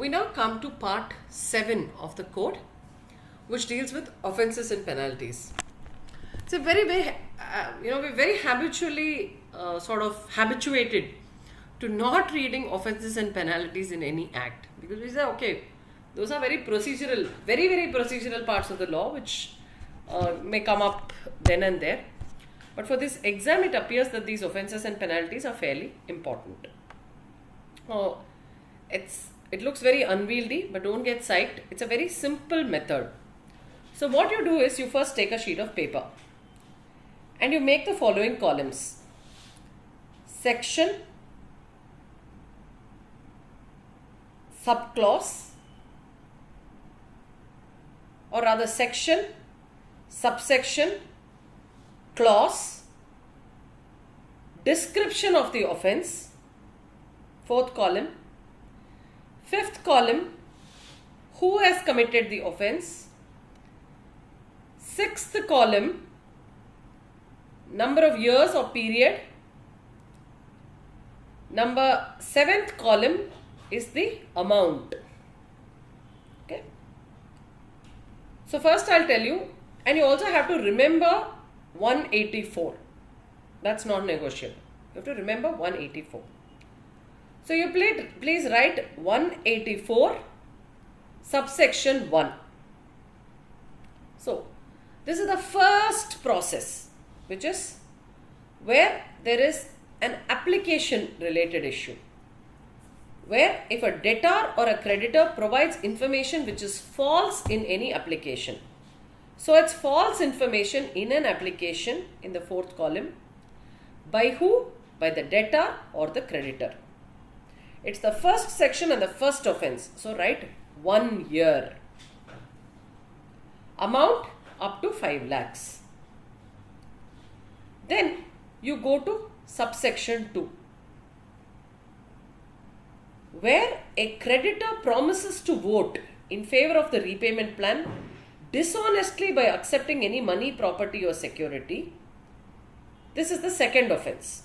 We now come to part 7 of the code, which deals with offences and penalties. It's a we're very habitually sort of habituated to not reading offences and penalties in any act, because we say, okay, those are very procedural, very procedural parts of the law which may come up then and there. But for this exam, it appears that these offences and penalties are fairly important. It looks very unwieldy, but don't get psyched. It's a very simple method. So what you do is you first take a sheet of paper and you make the following columns: section, subclause, or rather section, subsection, clause, description of the offence, fourth column, fifth column, who has committed the offence, sixth column, number of years or period, seventh column is the amount. Okay. So first I'll tell you, and you also have to remember 184. That's not negotiable. You have to remember 184. So you please write 184 subsection 1. So this is the first process, which is where there is an application related issue, where if a debtor or a creditor provides information which is false in any application. So it's false information in an application in the fourth column. By who? By the debtor or the creditor. It's the first section and the first offence. So write 1 year. Amount up to 5 lakhs. Then you go to subsection 2, where a creditor promises to vote in favor of the repayment plan dishonestly by accepting any money, property or security. This is the second offence.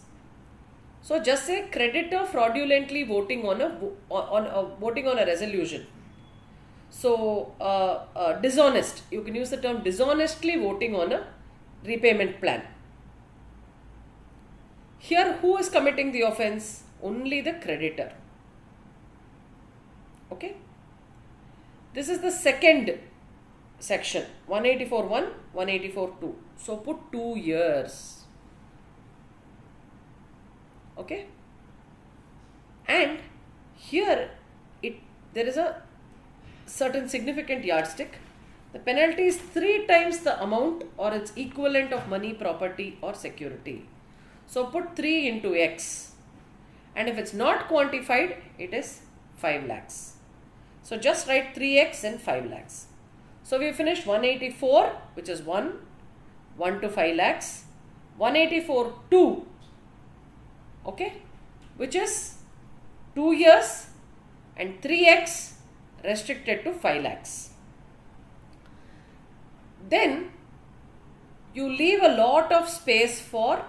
So just say creditor fraudulently voting on a resolution. So dishonest. You can use the term dishonestly voting on a repayment plan. Here, who is committing the offence? Only the creditor. Okay. This is the second section, 184.1, 184.2. So put 2 years. Okay. And here there is a certain significant yardstick. The penalty is 3 times the amount or its equivalent of money, property or security. So put 3 into X, and if it's not quantified, it is 5 lakhs. So just write 3x and 5 lakhs. So we finished 184, which is 1 to 5 lakhs, 184 2, okay, which is 2 years, and 3x restricted to 5 lakhs. Then you leave a lot of space for,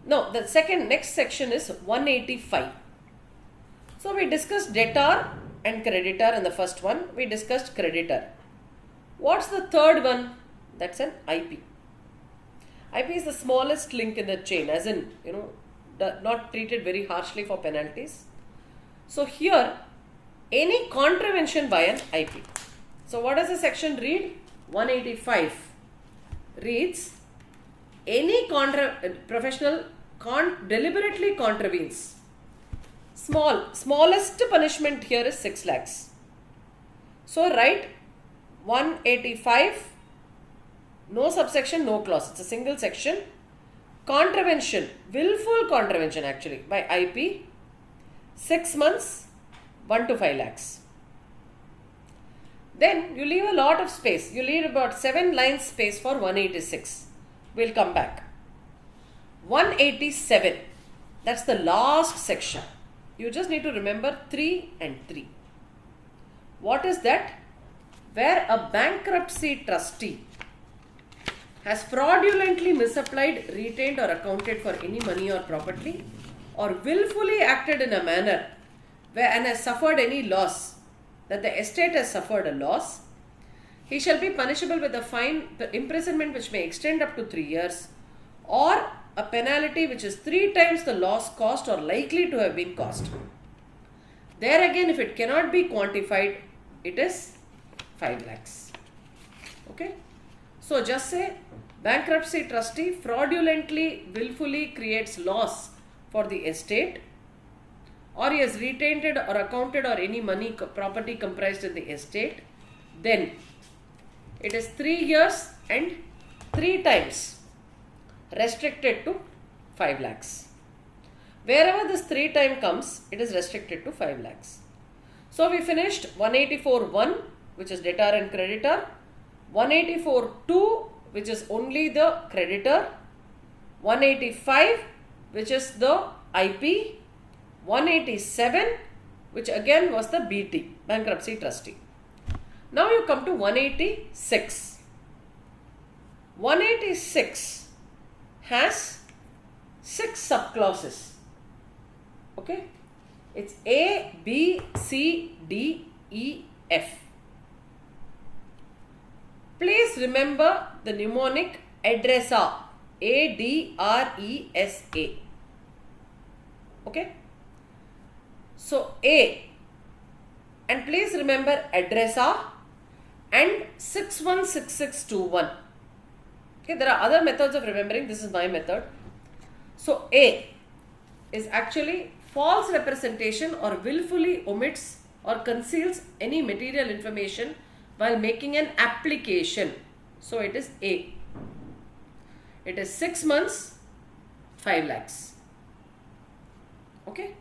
no, the next section is 185. So we discussed debtor and creditor in the first one. We discussed creditor. What's the third one? That's an IP. IP is the smallest link in the chain, as in, not treated very harshly for penalties. So here, any contravention by an IP. So what does the section read? 185 reads, any professional deliberately contravenes. Smallest punishment here is 6 lakhs. So write 185, no subsection, no clause. It's a single section. Contravention, willful contravention actually by IP, 6 months, 1 to 5 lakhs. Then you leave a lot of space. You leave about 7 lines space for 186. We'll come back. 187, that's the last section. You just need to remember 3 and 3. What is that? Where a bankruptcy trustee has fraudulently misapplied, retained or accounted for any money or property, or willfully acted in a manner and has suffered any loss, that the estate has suffered a loss, he shall be punishable with a fine, imprisonment which may extend up to 3 years, or a penalty which is 3 times the loss caused or likely to have been caused. There again, if it cannot be quantified, it is 5 lakhs. Okay. So just say bankruptcy trustee fraudulently, willfully creates loss for the estate, or he has retained or accounted or any money property comprised in the estate, then it is 3 years and 3 times restricted to 5 lakhs. Wherever this 3 time comes, it is restricted to 5 lakhs. So we finished 184.1, which is debtor and creditor, 184.2, which is only the creditor, 185, which is the IP, 187, which again was the BT, bankruptcy trustee. Now you come to 186. 186 has 6 subclauses. Okay, it's A, B, C, D, E, F. Please remember the mnemonic ADRESA, ADRESA. Okay, so A, and please remember ADRESA and 616621. Okay, there are other methods of remembering. This is my method. So A is actually false representation or willfully omits or conceals any material information while making an application. So it is A. It is 6 months, 5 lakhs. Okay,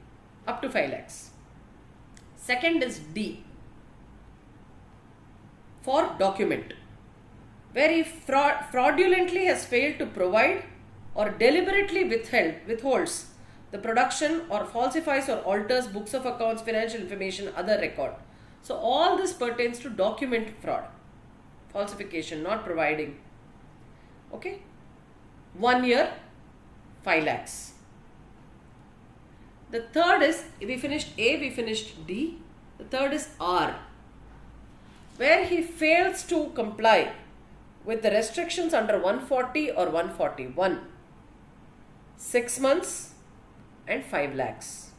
up to 5 lakhs. Second is D, for document, where he fraudulently has failed to provide or deliberately withholds the production or falsifies or alters books of accounts, financial information, other record. So all this pertains to document fraud, falsification, not providing. Okay, 1 year, 5 lakhs. The third is, we finished A, we finished D. The third is R, where he fails to comply with the restrictions under 140 or 141. 6 months and 5 lakhs.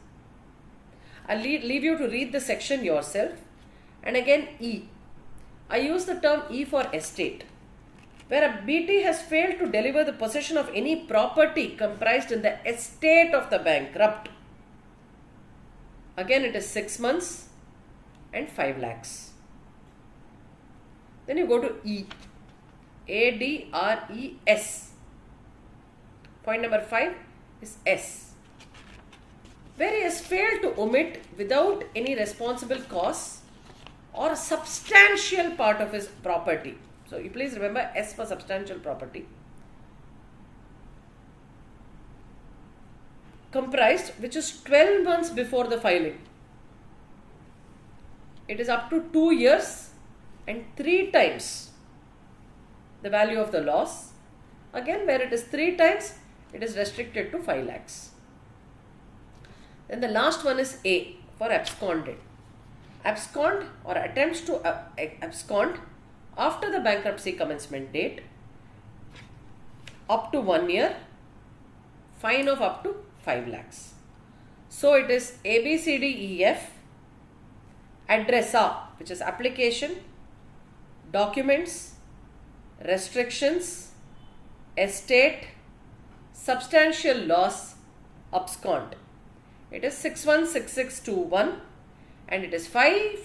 I'll leave you to read the section yourself. And again E. I use the term E for estate, where a BT has failed to deliver the possession of any property comprised in the estate of the bankrupt. Again it is 6 months and 5 lakhs. Then you go to E. ADRES. Point number 5 is S, where he has failed to omit without any responsible cause or a substantial part of his property. So you please remember S for substantial property. Comprised, which is 12 months before the filing. It is up to 2 years and 3 times the value of the loss. Again, where it is 3 times, it is restricted to 5 lakhs. Then the last one is A, for absconded. Abscond or attempts to abscond after the bankruptcy commencement date, up to 1 year, fine of up to 5 lakhs. So it is A, B, C, D, E, F, ADRESA, which is application, documents, restrictions, estate, substantial loss, abscond. It is 616621 and it is 5,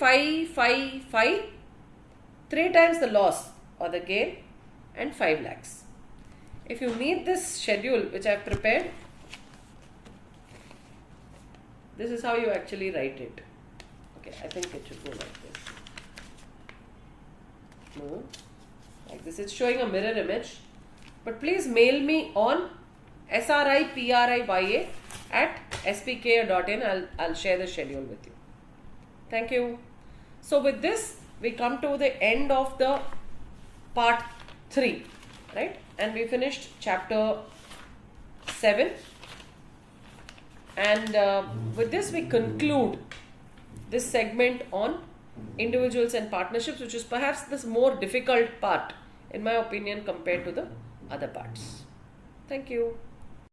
3 times the loss or the gain and 5 lakhs. If you need this schedule which I have prepared, this is how you actually write it. Okay, I think it should go like this. No, like this. It's showing a mirror image. But please mail me on sripriya@spk.in. I'll share the schedule with you. Thank you. So with this, we come to the end of the part 3, right? And we finished chapter 7. And with this, we conclude this segment on individuals and partnerships, which is perhaps the more difficult part, in my opinion, compared to the other parts. Thank you.